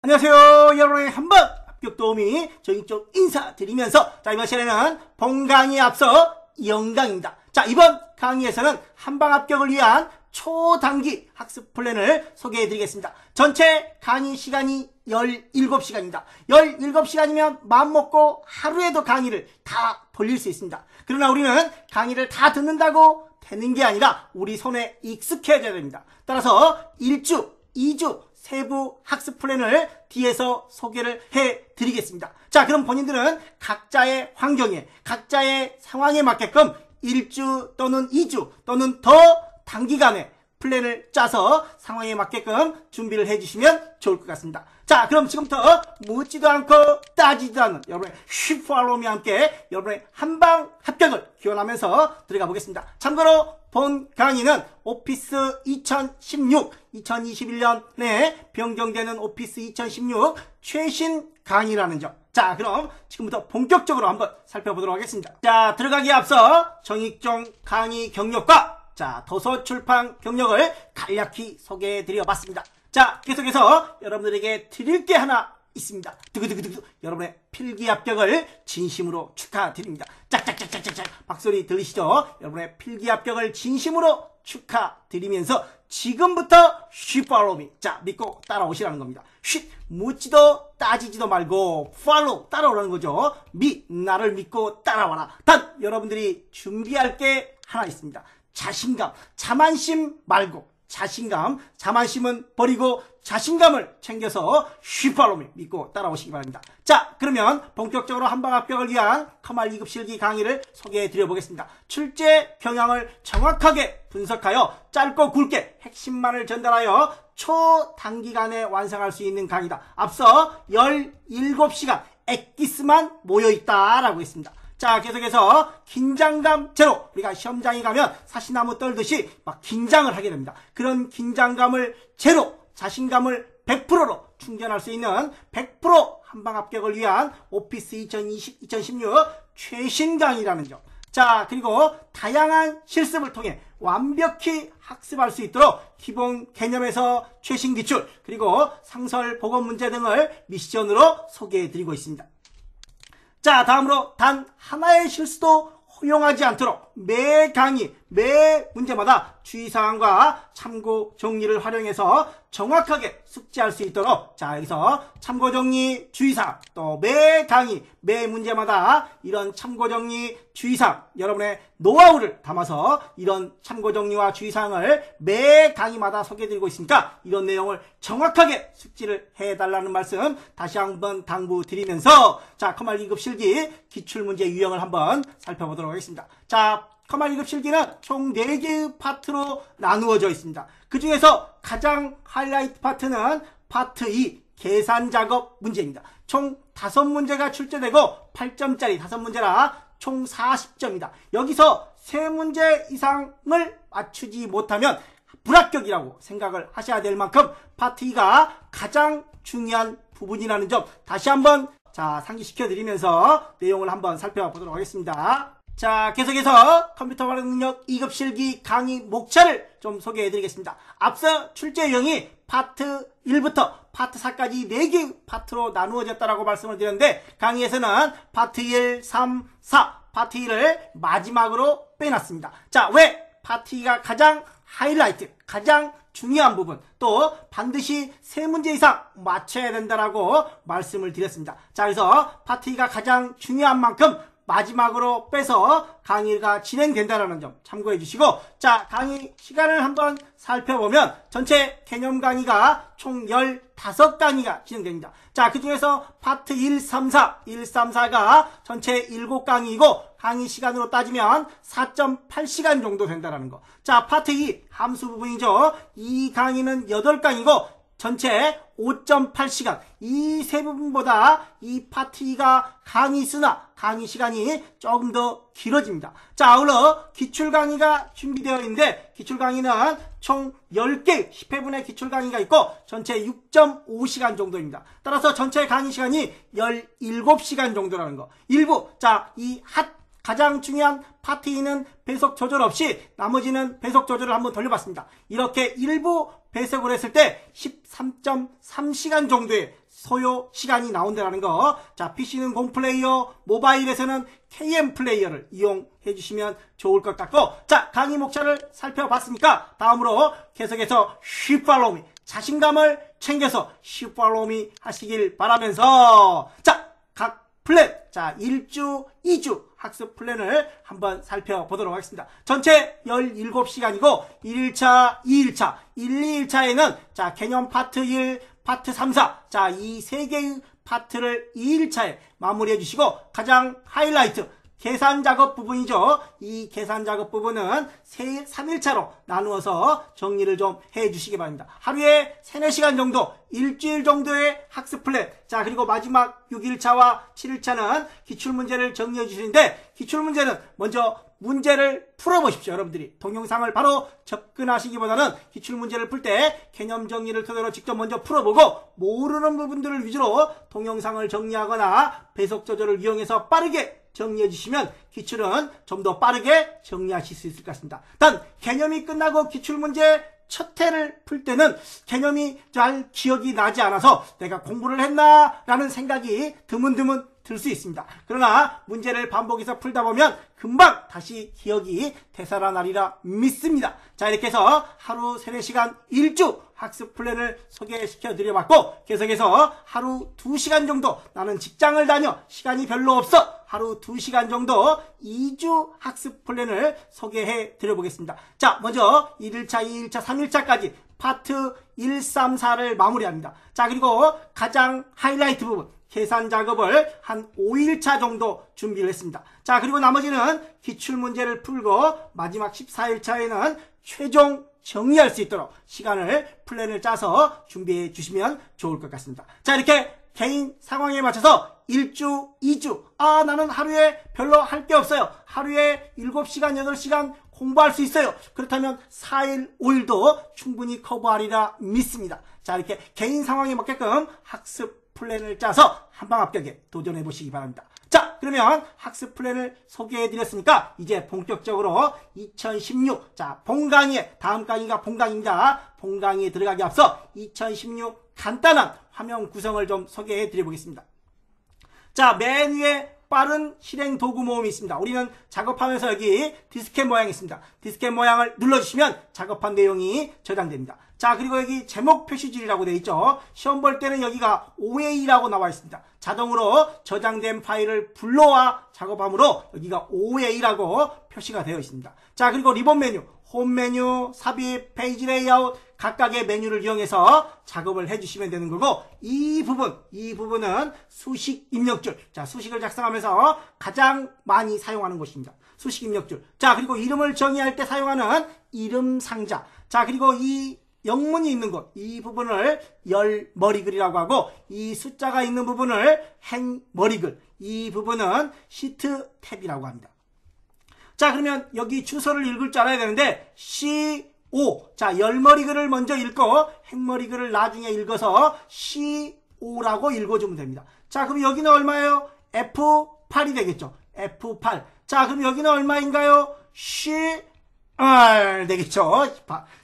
안녕하세요. 여러분의 한번 합격 도우미 정익적 인사드리면서 이번 시간에는 본 강의에 앞서 영강입니다. 이번 강의에서는 한방 합격을 위한 초단기 학습 플랜을 소개해드리겠습니다. 전체 강의 시간이 17시간입니다. 17시간이면 마음먹고 하루에도 강의를 다 돌릴 수 있습니다. 그러나 우리는 강의를 다 듣는다고 되는 게 아니라 우리 손에 익숙해져야 됩니다. 따라서 1주, 2주 세부 학습 플랜을 뒤에서 소개를 해드리겠습니다. 그럼 본인들은 각자의 환경에, 각자의 상황에 맞게끔 1주 또는 2주 또는 더 단기간에 플랜을 짜서 상황에 맞게끔 준비를 해주시면 좋을 것 같습니다. 그럼 지금부터 묻지도 않고 따지지도 않는 여러분의 쉬프알로미와 함께 여러분의 한방 합격을 기원하면서 들어가 보겠습니다. 참고로 본 강의는 오피스 2016, 2021년에 변경되는 오피스 2016 최신 강의라는 점. 그럼 지금부터 본격적으로 한번 살펴보도록 하겠습니다. 들어가기에 앞서 정익종 강의 경력과 도서출판 경력을 간략히 소개해드려 봤습니다. 계속해서 여러분들에게 드릴 게 하나 있습니다. 두구두구두구 여러분의 필기 합격을 진심으로 축하드립니다. 짝짝짝짝짝 박소리 들리시죠? 여러분의 필기 합격을 진심으로 축하드리면서 지금부터 쉬 팔로우 믿고 따라오시라는 겁니다. 묻지도 따지지도 말고 팔로우 따라오라는 거죠. 나를 믿고 따라와라. 단 여러분들이 준비할 게 하나 있습니다. 자신감, 자만심 말고 자신감, 자만심은 버리고 자신감을 챙겨서 쉬팔로우 믿고 따라오시기 바랍니다. 그러면 본격적으로 한방 합격을 위한 커말 2급 실기 강의를 소개해 드려 보겠습니다. 출제 경향을 정확하게 분석하여 짧고 굵게 핵심만을 전달하여 초단기간에 완성할 수 있는 강의다. 앞서 17시간 엑기스만 모여있다라고 했습니다. 계속해서 긴장감 제로. 우리가 시험장에 가면 사시나무 떨듯이 막 긴장을 하게 됩니다. 그런 긴장감을 제로, 자신감을 100%로 충전할 수 있는 100% 한방 합격을 위한 오피스 2016 최신 강의라는 점. 그리고 다양한 실습을 통해 완벽히 학습할 수 있도록 기본 개념에서 최신 기출, 그리고 상설 보건 문제 등을 미션으로 소개해드리고 있습니다. 다음으로 단 하나의 실수도 허용하지 않도록 매 강의, 매 문제마다 주의사항과 참고 정리를 활용해서 정확하게 숙지할 수 있도록 여기서 참고 정리 주의사항, 또 매 강의, 매 문제마다 이런 참고 정리 주의사항, 여러분의 노하우를 담아서 이런 참고 정리와 주의사항을 매 강의마다 소개해드리고 있으니까 이런 내용을 정확하게 숙지를 해달라는 말씀 다시 한번 당부드리면서 커말 2급 실기 기출문제 유형을 한번 살펴보도록 하겠습니다. 커말 2급 실기는 총 4개의 파트로 나누어져 있습니다. 그 중에서 가장 하이라이트 파트는 파트 2 계산작업 문제입니다. 총 5문제가 출제되고 8점짜리 5문제라 총 40점이다. 여기서 3문제 이상을 맞추지 못하면 불합격이라고 생각을 하셔야 될 만큼 파트 2가 가장 중요한 부분이라는 점 다시 한번 상기시켜 드리면서 내용을 한번 살펴보도록 하겠습니다. 계속해서 컴퓨터 활용 능력 2급 실기 강의 목차를 좀 소개해 드리겠습니다. 앞서 출제 유형이 파트 1부터 파트 4까지 4개의 파트로 나누어졌다고 말씀을 드렸는데 강의에서는 파트 1, 3, 4 파트 1을 마지막으로 빼놨습니다. 왜? 파트 2가 가장 하이라이트, 가장 중요한 부분, 또 반드시 3문제 이상 맞춰야 된다라고 말씀을 드렸습니다. 그래서 파트 2가 가장 중요한 만큼 마지막으로 빼서 강의가 진행된다는 점 참고해 주시고 강의 시간을 한번 살펴보면 전체 개념 강의가 총 15강의가 진행됩니다. 그 중에서 파트 1, 3, 4가 전체 7강의이고 강의 시간으로 따지면 4.8시간 정도 된다는 거. 파트 2 함수 부분이죠. 이 강의는 8강이고 전체 5.8시간. 이 세 부분보다 이 파트 2가 강의 수나 강의 시간이 조금 더 길어집니다. 아울러 기출 강의가 준비되어 있는데 기출 강의는 총 10개 10회분의 기출 강의가 있고 전체 6.5시간 정도입니다. 따라서 전체 강의 시간이 17시간 정도라는 거. 일부 이 가장 중요한 파트 2는 배속 조절 없이 나머지는 배속 조절을 한번 돌려봤습니다. 이렇게 일부 배속을 했을 때 13.3시간 정도의 소요 시간이 나온다는 거. 자, PC는 곰플레이어, 모바일에서는 KM 플레이어를 이용해 주시면 좋을 것 같고, 자, 강의 목차를 살펴봤으니까 다음으로 계속해서 She Follow Me, 자신감을 챙겨서 She Follow Me 하시길 바라면서, 자, 각 플랜, 자, 1주, 2주 학습 플랜을 한번 살펴보도록 하겠습니다. 전체 17시간이고 1일차, 2일차, 1, 2일차에는 자, 개념 파트 1, 파트 3, 4, 자, 이 세 개의 파트를 2일차에 마무리해 주시고, 가장 하이라이트 계산 작업 부분이죠. 이 계산 작업 부분은 3일차로 나누어서 정리를 좀 해주시기 바랍니다. 하루에 3, 4시간 정도, 일주일 정도의 학습 플랜. 자, 그리고 마지막 6일차와 7일차는 기출문제를 정리해 주시는데, 기출문제는 먼저 문제를 풀어보십시오. 여러분들이 동영상을 바로 접근하시기보다는 기출문제를 풀 때 개념 정리를 토대로 직접 먼저 풀어보고, 모르는 부분들을 위주로 동영상을 정리하거나 배속 조절을 이용해서 빠르게 정리해 주시면 기출은 좀 더 빠르게 정리하실 수 있을 것 같습니다. 단, 개념이 끝나고 기출문제 첫 회를 풀 때는 개념이 잘 기억이 나지 않아서 내가 공부를 했나 라는 생각이 드문드문 들 수 있습니다. 그러나 문제를 반복해서 풀다 보면 금방 다시 기억이 되살아나리라 믿습니다. 자, 이렇게 해서 하루 3, 4시간 1주 학습 플랜을 소개시켜 드려봤고, 계속해서 하루 2시간 정도, 나는 직장을 다녀 시간이 별로 없어, 하루 2시간 정도 2주 학습 플랜을 소개해 드려보겠습니다. 자, 먼저 1일차, 2일차, 3일차까지 파트 1, 3, 4를 마무리합니다. 자, 그리고 가장 하이라이트 부분, 계산 작업을 한 5일차 정도 준비를 했습니다. 자, 그리고 나머지는 기출문제를 풀고 마지막 14일차에는 최종 정리할 수 있도록 시간을, 플랜을 짜서 준비해 주시면 좋을 것 같습니다. 자, 이렇게 개인 상황에 맞춰서 1주, 2주, 나는 하루에 별로 할 게 없어요. 하루에 7시간, 8시간 공부할 수 있어요. 그렇다면 4일, 5일도 충분히 커버하리라 믿습니다. 자, 이렇게 개인 상황에 맞게끔 학습 플랜을 짜서 한방 합격에 도전해 보시기 바랍니다. 자, 그러면 학습 플랜을 소개해 드렸으니까 이제 본격적으로 2016, 자, 본강의, 다음 강의가 본강입니다. 본강의에 들어가기 앞서 2016 간단한 화면 구성을 좀 소개해 드려 보겠습니다. 자, 맨 위에 빠른 실행 도구 모음이 있습니다. 우리는 작업하면서 여기 디스켓 모양이 있습니다. 디스켓 모양을 눌러주시면 작업한 내용이 저장됩니다. 자, 그리고 여기 제목 표시줄이라고 되어 있죠. 시험 볼 때는 여기가 OA라고 나와 있습니다. 자동으로 저장된 파일을 불러와 작업하므로 여기가 OA라고 표시가 되어 있습니다. 자, 그리고 리본 메뉴, 홈 메뉴, 삽입, 페이지 레이아웃, 각각의 메뉴를 이용해서 작업을 해주시면 되는 거고, 이 부분은 수식 입력줄. 자, 수식을 작성하면서 가장 많이 사용하는 곳입니다. 수식 입력줄. 자, 그리고 이름을 정의할 때 사용하는 이름 상자. 자, 그리고 이 영문이 있는 곳, 이 부분을 열머리글이라고 하고, 이 숫자가 있는 부분을 행머리글, 이 부분은 시트 탭이라고 합니다. 자, 그러면 여기 주소를 읽을 줄 알아야 되는데 CO, 자, 열머리글을 먼저 읽고 행머리글을 나중에 읽어서 CO라고 읽어주면 됩니다. 자, 그럼 여기는 얼마예요? F8이 되겠죠. F8. 자, 그럼 여기는 얼마인가요? 되겠죠.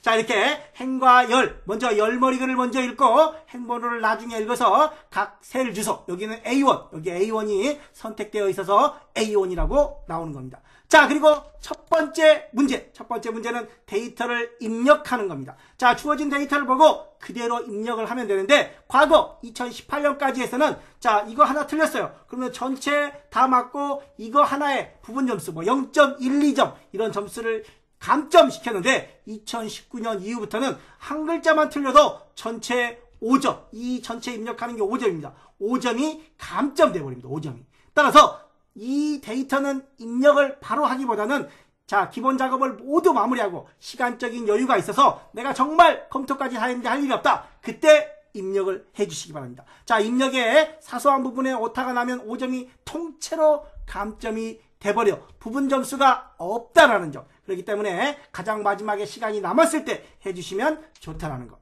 자, 이렇게 행과 열, 먼저 열머리글을 먼저 읽고 행번호를 나중에 읽어서 각 셀 주소, 여기는 A1, 여기 A1이 선택되어 있어서 A1이라고 나오는 겁니다. 자, 그리고 첫 번째 문제는 데이터를 입력하는 겁니다. 자, 주어진 데이터를 보고 그대로 입력을 하면 되는데, 과거 2018년까지 해서는 자, 이거 하나 틀렸어요. 그러면 전체 다 맞고 이거 하나에 부분 점수 뭐 0.12점 이런 점수를 감점시켰는데, 2019년 이후부터는 한 글자만 틀려도 전체 5점, 이 전체 입력하는 게 5점입니다. 5점이 감점돼 버립니다. 5점이. 따라서 이 데이터는 입력을 바로 하기보다는 자, 기본 작업을 모두 마무리하고 시간적인 여유가 있어서 내가 정말 컴퓨터까지 하는데 할 일이 없다, 그때 입력을 해주시기 바랍니다. 자, 입력에 사소한 부분에 오타가 나면 5점이 통째로 감점이 돼버려 부분 점수가 없다라는 점. 그렇기 때문에 가장 마지막에 시간이 남았을 때 해주시면 좋다라는 것.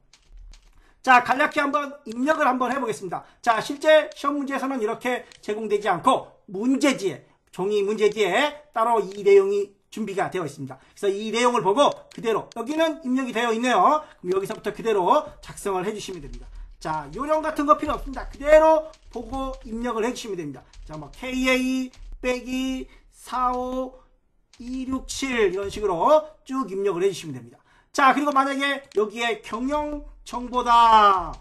자, 간략히 한번 입력을 한번 해보겠습니다. 자, 실제 시험 문제에서는 이렇게 제공되지 않고 문제지에, 종이 문제지에 따로 이 내용이 준비가 되어 있습니다. 그래서 이 내용을 보고 그대로, 여기는 입력이 되어 있네요. 그럼 여기서부터 그대로 작성을 해주시면 됩니다. 자, 요령 같은 거 필요 없습니다. 그대로 보고 입력을 해주시면 됩니다. 자, 뭐 KA 빼기 45267 이런 식으로 쭉 입력을 해주시면 됩니다. 자, 그리고 만약에 여기에 경영정보다,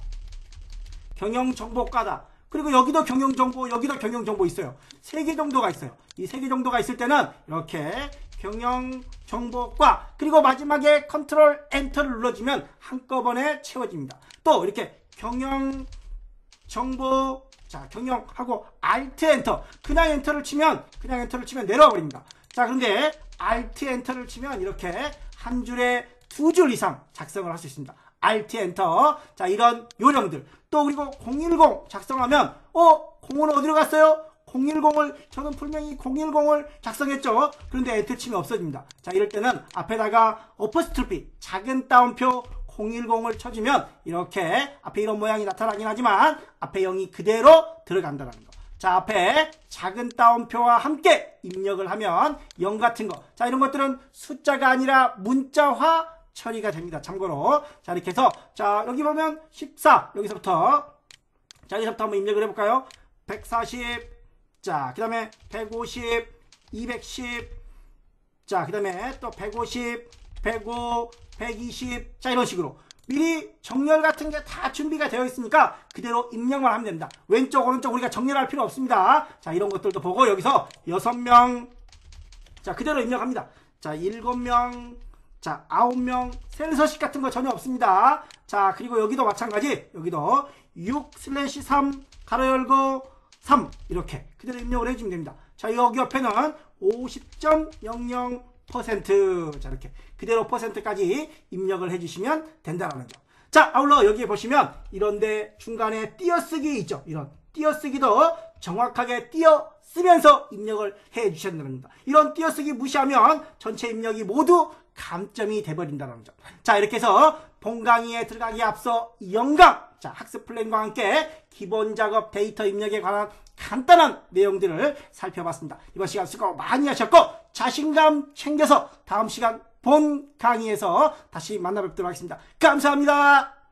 경영정보과다, 그리고 여기도 경영정보, 여기도 경영정보 있어요. 3개 정도가 있어요. 이 3개 정도가 있을 때는 이렇게 경영정보과, 그리고 마지막에 컨트롤 엔터를 눌러주면 한꺼번에 채워집니다. 또 이렇게 경영정보, 자, 경영하고 Alt 엔터, 그냥 엔터를 치면 내려와 버립니다. 자, 그런데 Alt 엔터를 치면 이렇게 한 줄에 2줄 이상 작성을 할 수 있습니다. Alt 엔터. 자, 이런 요령들. 또 그리고 010 작성하면 0은 어디로 갔어요? 010을 저는 분명히 010을 작성했죠. 그런데 엔터 치면 없어집니다. 자, 이럴 때는 앞에다가 어퍼스트로피 작은 따옴표 010을 쳐주면 이렇게 앞에 이런 모양이 나타나긴 하지만 앞에 0이 그대로 들어간다는 거. 자, 앞에 작은 따옴표와 함께 입력을 하면 0 같은 거. 자, 이런 것들은 숫자가 아니라 문자화 처리가 됩니다. 참고로. 자, 이렇게 해서, 자, 여기 보면 14, 여기서부터 한번 입력을 해볼까요? 140, 자, 그 다음에 150, 210, 자, 그 다음에 또 150, 105, 120, 자, 이런 식으로. 미리 정렬 같은 게 다 준비가 되어 있으니까 그대로 입력만 하면 됩니다. 왼쪽, 오른쪽 우리가 정렬할 필요 없습니다. 자, 이런 것들도 보고 여기서 6명, 자, 그대로 입력합니다. 자, 7명, 자, 9명, 센서식 같은 거 전혀 없습니다. 자, 그리고 여기도 마찬가지, 여기도 6/3 가로 열고 3 이렇게 그대로 입력을 해주면 됩니다. 자, 여기 옆에는 50.00%, 자, 이렇게 그대로 %까지 입력을 해주시면 된다라는 점. 자, 아울러 여기에 보시면 이런데 중간에 띄어쓰기 있죠. 이런 띄어쓰기도 정확하게 띄어쓰면서 입력을 해주셔야 됩니다. 이런 띄어쓰기 무시하면 전체 입력이 모두 감점이 돼버린다는 점. 자, 이렇게 해서 본 강의에 들어가기에 앞서 영강, 자, 학습 플랜과 함께 기본 작업 데이터 입력에 관한 간단한 내용들을 살펴봤습니다. 이번 시간 수고 많이 하셨고 자신감 챙겨서 다음 시간 본 강의에서 다시 만나뵙도록 하겠습니다. 감사합니다.